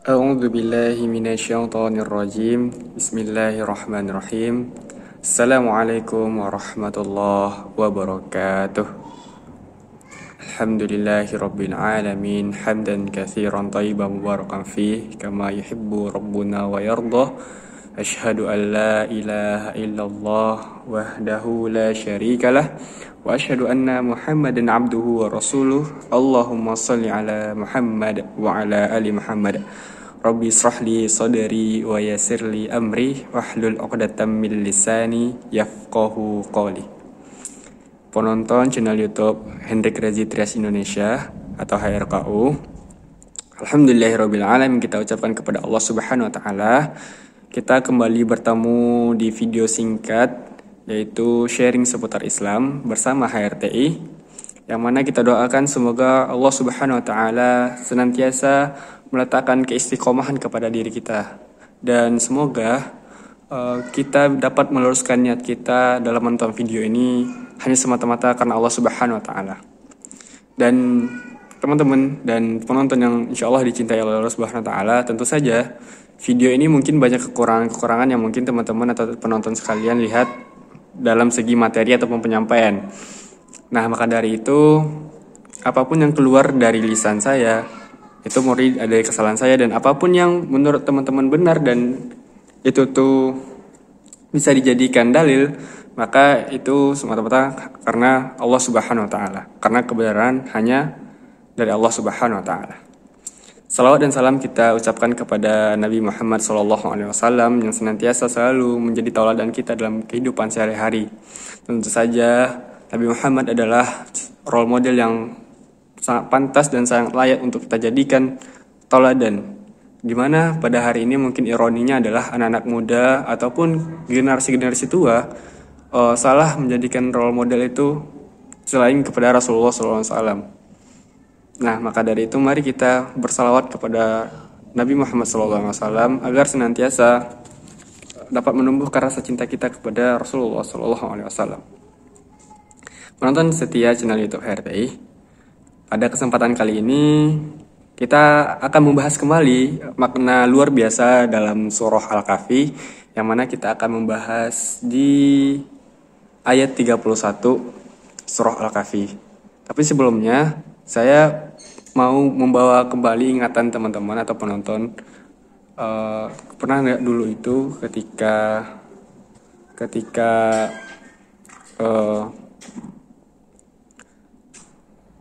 A'udzu billahi minasyaitonir rajim. Bismillahirrahmanirrahim. Assalamualaikum warahmatullahi wabarakatuh. Alhamdulillahi rabbil alamin. Hamdan katsiran thayyiban mubarakan fih kama yuhibbu rabbuna wa yardah. Asyhadu an la ilaha illallah wahdahu la syarikalah wa asyhadu anna Muhammadan abduhu wa rasuluh. Allahumma shalli ala Muhammad wa ala ali Muhammad. Rabbi israhli sadri wa yassirli amri wahlul 'uqdatam min lisani yafqahu qawli. Penonton channel YouTube Hendrik Rezi Trias Indonesia atau HRKU. Alhamdulillahirabbil alamin, kita ucapkan kepada Allah Subhanahu wa taala. Kita kembali bertemu di video singkat yaitu sharing seputar Islam bersama HRTI, yang mana kita doakan semoga Allah Subhanahu wa taala senantiasa meletakkan keistiqomahan kepada diri kita, dan semoga kita dapat meluruskan niat kita dalam menonton video ini hanya semata-mata karena Allah Subhanahu wa taala. Dan teman-teman dan penonton yang insya Allah dicintai oleh Allah Subhanahu wa taala, tentu saja video ini mungkin banyak kekurangan-kekurangan yang mungkin teman-teman atau penonton sekalian lihat dalam segi materi ataupun penyampaian. Nah, maka dari itu, apapun yang keluar dari lisan saya itu murni ada kesalahan saya, dan apapun yang menurut teman-teman benar dan itu tuh bisa dijadikan dalil, maka itu semata-mata karena Allah Subhanahu wa taala, karena kebenaran hanya dari Allah Subhanahu wa taala. Salawat dan salam kita ucapkan kepada Nabi Muhammad SAW yang senantiasa selalu menjadi tauladan kita dalam kehidupan sehari-hari. Tentu saja Nabi Muhammad adalah role model yang sangat pantas dan sangat layak untuk kita jadikan tauladan. Dimana pada hari ini mungkin ironinya adalah anak-anak muda ataupun generasi-generasi tua salah menjadikan role model itu selain kepada Rasulullah SAW. Nah, maka dari itu mari kita bersalawat kepada Nabi Muhammad SAW agar senantiasa dapat menumbuhkan rasa cinta kita kepada Rasulullah SAW. Penonton setia channel YouTube HRTI, pada kesempatan kali ini kita akan membahas kembali makna luar biasa dalam surah Al-Kahfi, yang mana kita akan membahas di ayat 31 surah Al-Kahfi. Tapi sebelumnya saya mau membawa kembali ingatan teman-teman atau penonton. Pernah nggak dulu itu ketika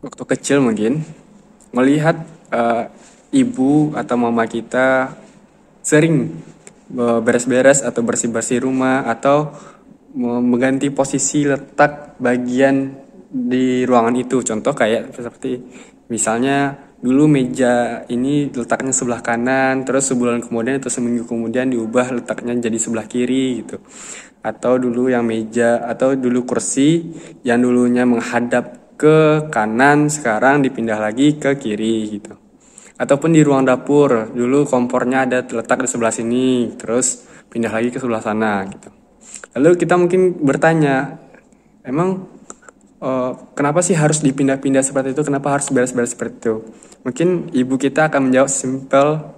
waktu kecil mungkin melihat ibu atau mama kita sering beres-beres atau bersih-bersih rumah atau mengganti posisi letak bagian di ruangan itu. Contoh kayak seperti misalnya dulu meja ini letaknya sebelah kanan, terus sebulan kemudian atau seminggu kemudian diubah letaknya jadi sebelah kiri gitu. Atau dulu yang meja atau dulu kursi yang dulunya menghadap ke kanan sekarang dipindah lagi ke kiri gitu. Ataupun di ruang dapur, dulu kompornya ada letak di sebelah sini, terus pindah lagi ke sebelah sana gitu. Lalu kita mungkin bertanya, emang kenapa sih harus dipindah-pindah seperti itu? Kenapa harus beres-beres seperti itu? Mungkin ibu kita akan menjawab simpel,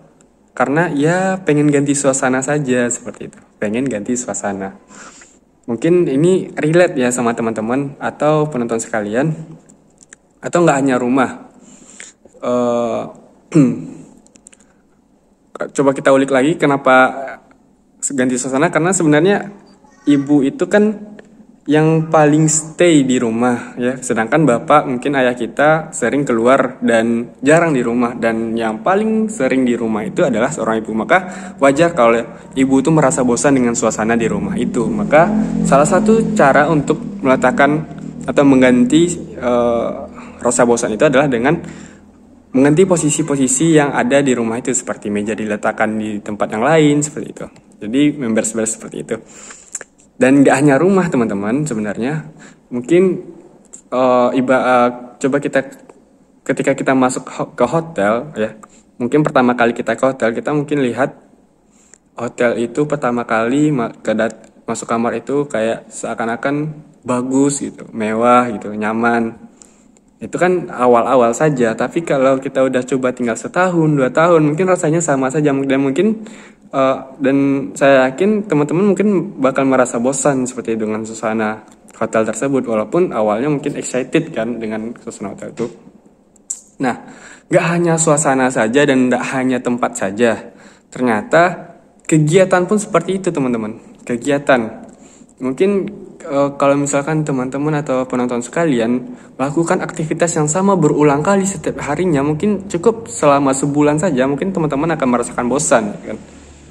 karena ya pengen ganti suasana saja seperti itu. Pengen ganti suasana. Mungkin ini relate ya sama teman-teman atau penonton sekalian, atau nggak hanya rumah. Coba kita ulik lagi kenapa ganti suasana, karena sebenarnya ibu itu kan yang paling stay di rumah ya, sedangkan bapak mungkin ayah kita sering keluar dan jarang di rumah, dan yang paling sering di rumah itu adalah seorang ibu. Maka wajar kalau ibu itu merasa bosan dengan suasana di rumah itu. Maka salah satu cara untuk meletakkan atau mengganti rasa bosan itu adalah dengan mengganti posisi-posisi yang ada di rumah itu, seperti meja diletakkan di tempat yang lain seperti itu. Jadi memberes-beres seperti itu. Dan gak hanya rumah teman-teman, sebenarnya mungkin coba kita ketika kita masuk ke hotel ya, mungkin pertama kali kita ke hotel, kita mungkin lihat hotel itu pertama kali masuk kamar itu kayak seakan-akan bagus gitu, mewah gitu, nyaman. Itu kan awal-awal saja, tapi kalau kita udah coba tinggal setahun, 2 tahun, mungkin rasanya sama saja dan mungkin dan saya yakin teman-teman mungkin bakal merasa bosan seperti dengan suasana hotel tersebut, walaupun awalnya mungkin excited kan dengan suasana hotel itu. Nah, nggak hanya suasana saja dan nggak hanya tempat saja. Ternyata kegiatan pun seperti itu teman-teman. Kegiatan. Mungkin kalau misalkan teman-teman atau penonton sekalian lakukan aktivitas yang sama berulang kali setiap harinya, mungkin cukup selama sebulan saja, mungkin teman-teman akan merasakan bosan, kan?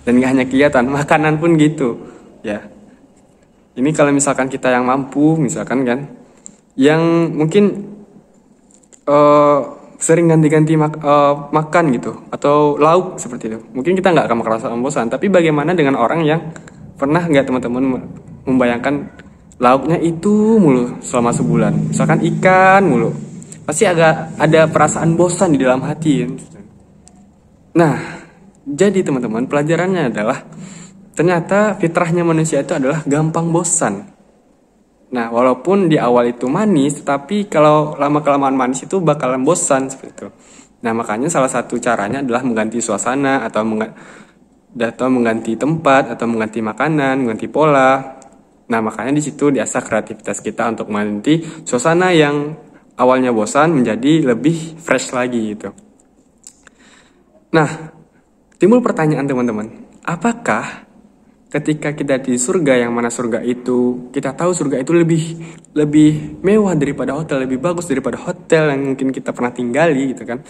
Dan nggak hanya kegiatan, makanan pun gitu, ya. Ini kalau misalkan kita yang mampu, misalkan kan, yang mungkin eh, sering ganti-ganti makan gitu atau lauk seperti itu, mungkin kita nggak akan merasa bosan. Tapi bagaimana dengan orang yang pernah nggak teman-teman membayangkan lauknya itu mulu selama sebulan, misalkan ikan mulu, pasti agak ada perasaan bosan di dalam hati. Nah, jadi teman-teman, pelajarannya adalah ternyata fitrahnya manusia itu adalah gampang bosan. Nah, walaupun di awal itu manis, tapi kalau lama-kelamaan manis itu bakalan bosan seperti itu. Nah, makanya salah satu caranya adalah mengganti suasana atau mengganti tempat atau mengganti makanan, mengganti pola. Nah, makanya di situ diasah kreativitas kita untuk mengganti suasana yang awalnya bosan menjadi lebih fresh lagi gitu. Nah, timbul pertanyaan teman-teman, apakah ketika kita di surga, yang mana surga itu kita tahu surga itu lebih mewah daripada hotel, lebih bagus daripada hotel yang mungkin kita pernah tinggali gitu kan,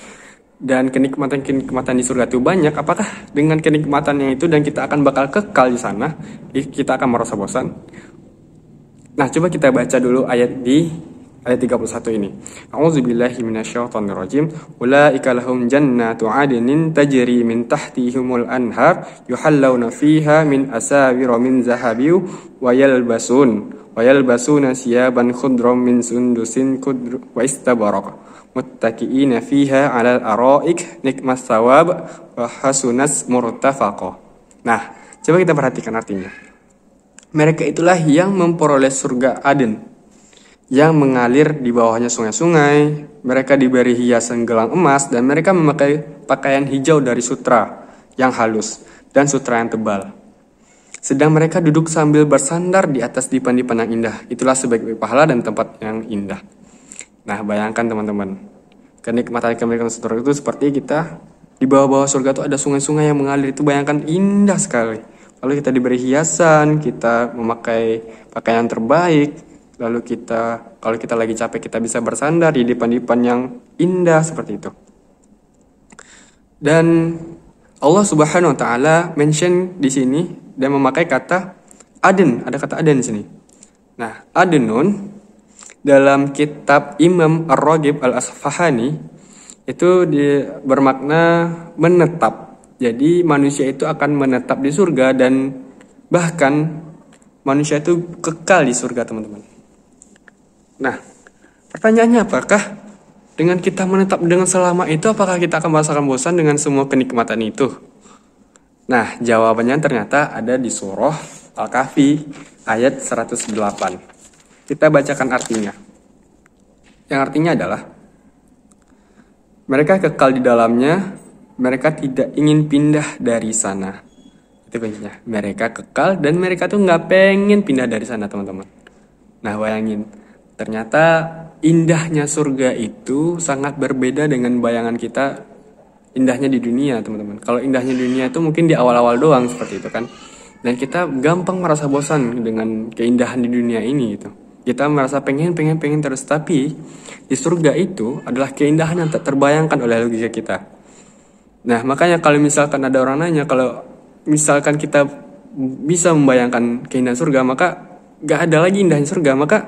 dan kenikmatan di surga itu banyak, apakah dengan kenikmatannya itu dan kita akan bakal kekal di sana, kita akan merasa bosan? Nah, coba kita baca dulu ayat 31 ini. A'udzubillahi minasyaitonirrajim. Ulaika lahum jannatu 'adnin tajri min tahtihimul anhar yuhallawna fiha min asawira min zahabin wa yalbasuna siyaban khudram min sundusin wa istabaraq muttaqiina fiha 'alal ara'ik nikmas thawab wa hasunas murtafaqa. Nah, coba kita perhatikan artinya. Mereka itulah yang memperoleh surga Aden yang mengalir di bawahnya sungai-sungai. Mereka diberi hiasan gelang emas dan mereka memakai pakaian hijau dari sutra yang halus dan sutra yang tebal. Sedang mereka duduk sambil bersandar di atas dipan-dipan yang indah. Itulah sebaik-baik pahala dan tempat yang indah. Nah, bayangkan teman-teman, kenikmatan surga itu seperti kita di bawah-bawah surga itu ada sungai-sungai yang mengalir. Itu bayangkan indah sekali. Lalu kita diberi hiasan, kita memakai pakaian terbaik. Lalu kalau kita lagi capek, kita bisa bersandar di dipan-dipan yang indah seperti itu. Dan Allah Subhanahu wa taala mention di sini dan memakai kata Aden, ada kata Aden di sini. Nah, Adenun dalam kitab Imam Ar-Raghib Al-Asfahani itu bermakna menetap. Jadi manusia itu akan menetap di surga dan bahkan manusia itu kekal di surga, teman-teman. Nah, pertanyaannya, apakah dengan kita menetap dengan selama itu, apakah kita akan merasakan bosan dengan semua kenikmatan itu? Nah, jawabannya ternyata ada di surah Al-Kahfi ayat 108. Kita bacakan artinya. Yang artinya adalah, mereka kekal di dalamnya, mereka tidak ingin pindah dari sana. Itu kuncinya. Mereka kekal dan mereka tuh nggak pengen pindah dari sana, teman-teman. Nah, bayangin. Ternyata indahnya surga itu sangat berbeda dengan bayangan kita indahnya di dunia, teman-teman. Kalau indahnya di dunia itu mungkin di awal-awal doang seperti itu kan. Dan kita gampang merasa bosan dengan keindahan di dunia ini gitu. Kita merasa pengen terus, tapi di surga itu adalah keindahan yang tak terbayangkan oleh logika kita. Nah, makanya kalau misalkan ada orang nanya, kalau misalkan kita bisa membayangkan keindahan surga, maka gak ada lagi indahnya surga. Maka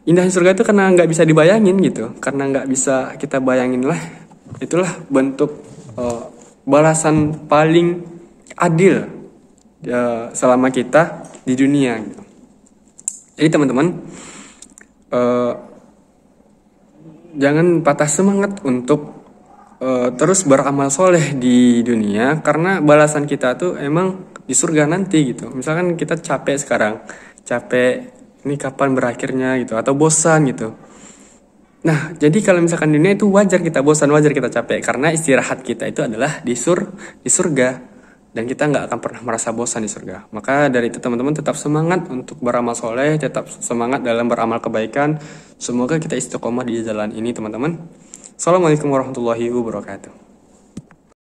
indahnya surga itu karena nggak bisa dibayangin gitu, karena nggak bisa kita bayangin lah. Itulah bentuk balasan paling adil selama kita di dunia gitu. Jadi teman-teman, jangan patah semangat untuk terus beramal soleh di dunia, karena balasan kita tuh emang di surga nanti gitu. Misalkan kita capek sekarang, capek ini kapan berakhirnya gitu, atau bosan gitu. Nah, jadi kalau misalkan di dunia itu wajar kita bosan, wajar kita capek, karena istirahat kita itu adalah di surga. Dan kita nggak akan pernah merasa bosan di surga. Maka dari itu teman-teman tetap semangat untuk beramal soleh, tetap semangat dalam beramal kebaikan. Semoga kita istiqomah di jalan ini teman-teman. Assalamualaikum warahmatullahi wabarakatuh.